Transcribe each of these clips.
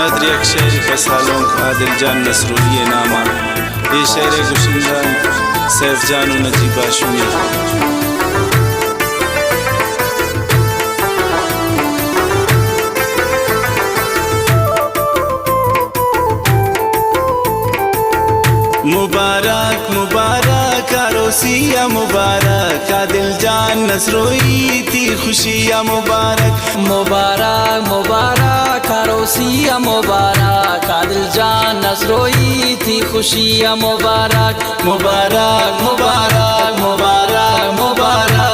नदर एक शेर पसालों आदिल जान नसरुल्ली नामा ये शेर गुशिंदा सैफ जान नजीबा शुमी मुबारक मुबारक आरोसिया मुबारक आदिल जान नसरोई थी खुशिया मुबारक मुबारक मुबारक आरोसिया मुबारक आदिल जान नसरोई थी खुशिया मुबारक मुबारक मुबारक मुबारक मुबारक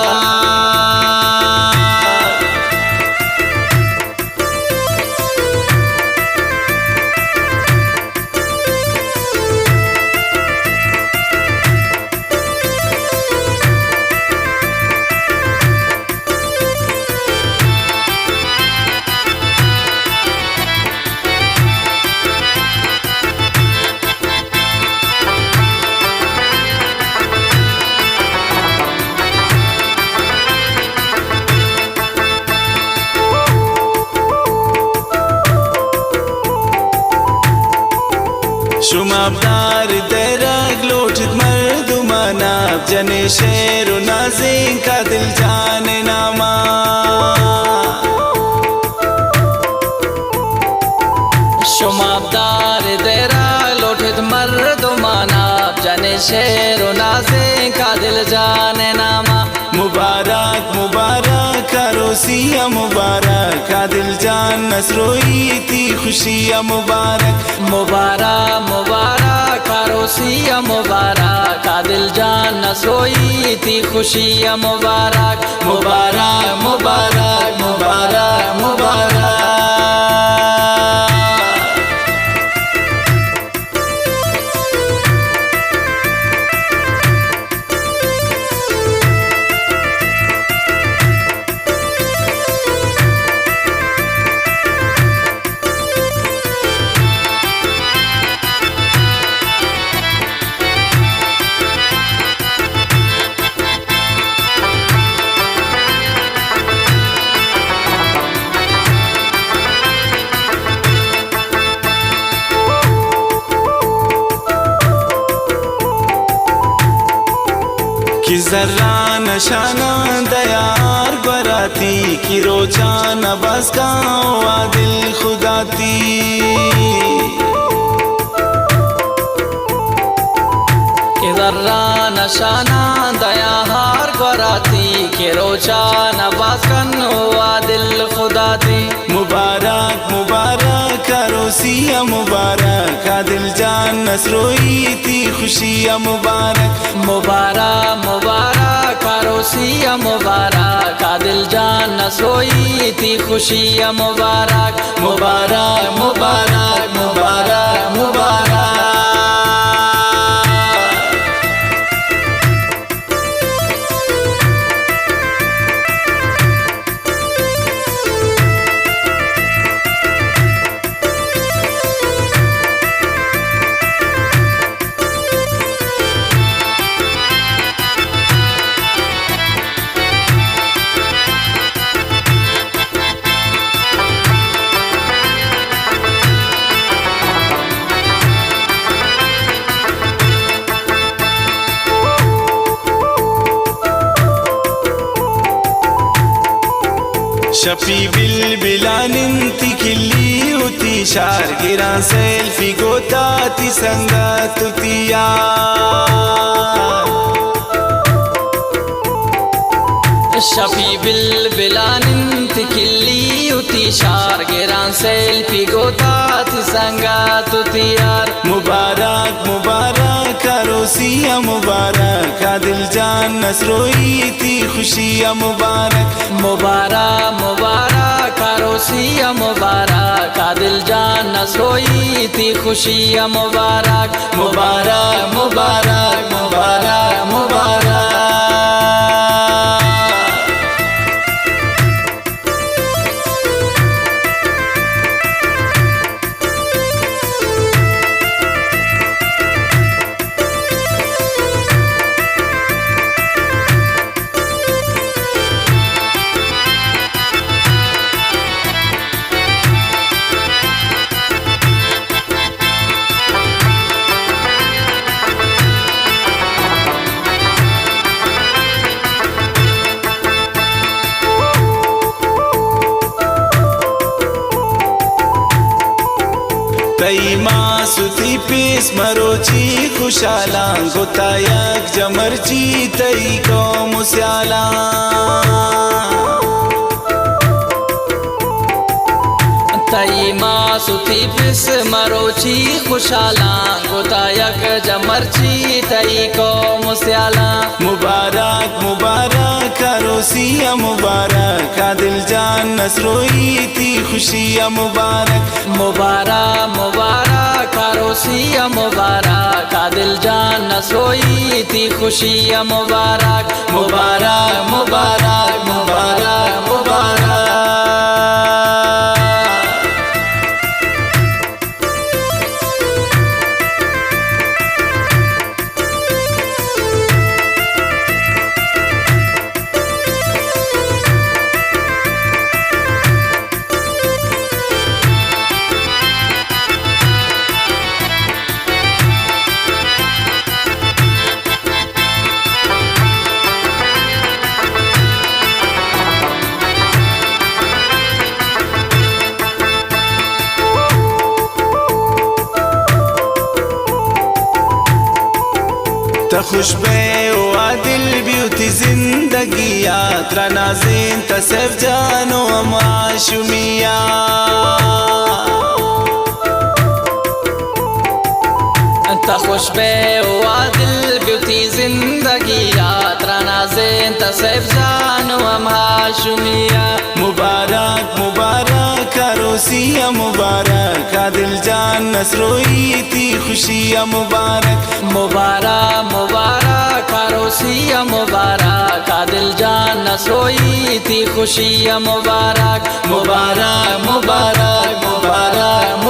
शुमाबदार दरग लोटत मर्दुमाना जने शेर नाज़िन का दिल जाने नामा शुमाबदार दरग लोटत मर्दुमाना जने शेर नाज़िन का दिल जाने नामा मुबारक मुबारक आरोसिया मुबारक आदिल जान नसरोई थी खुशिया मुबारक मुबारक मुबारक आरोसिया मुबारक आदिल जान नसरोई थी खुशिया मुबारक मुबारक मुबारक मुबारक मुबारक कि जर्रा नशाना दयार बराती कि रोजान बस गाँव आदिल खुदाती कि जर्रा नशाना दयार बराती कि रोजान बस आदिल खुदाती मुबारक मुबारक आरोसिया मुबारक आदिल जान नसरोई थी खुशिया मुबारक मुबारक मुबारक आरोसिया मुबारक आदिल जान नसरोई थी खुशिया मुबारक मुबारक मुबारक मुबारक मुबारक शफी बिल बिलानिंती किल्ली उती शार गिरा सेल्फी गोताती संगात तुतिया शफी बिल बिलानिंती किल्ली उती शार गिरा सेल्फी गोताती संगात तुतियार मुबारक मुबारक आरोसिया मुबारक आदिल जान नसरोई थी खुशिया मुबारक मुबारक मुबारक आरोसिया मुबारक आदिल जान नसरोई थी खुशिया मुबारक मुबारक मुबारक मुबारक मुबारक तई मासुती पीस मरोची खुशाला गोता यक जमरची तई को मुस्याला तई मासुती पिस मरोची खुशाला गोतायक जमरची तई को मुस्याला मुबारक मुबारक रोसिया मुबारक दिल जान नसरोई थी खुशिया मुबारक मुबारक मुबारक रोसिया मुबारक दिल जान नसरोई थी खुशिया मुबारक मुबारक मुबारक मुबारक मुबारक खुशबे दिल ब्यूटी जिंदगिया त्रा नाज़िन तसफ जानो माशुमिया खुशबे दिल ब्यूटी जिंदगिया त्रा नाज़िन तसफ जानो माशुमिया मुबारक मुबारक रोसिया मुबारक दिल जान नसरोई थी खुशिया मुबारक मुबारक मुबारक रोसिया मुबारक दिल जान नसरोई थी खुशिया मुबारक मुबारक मुबारक मुबारक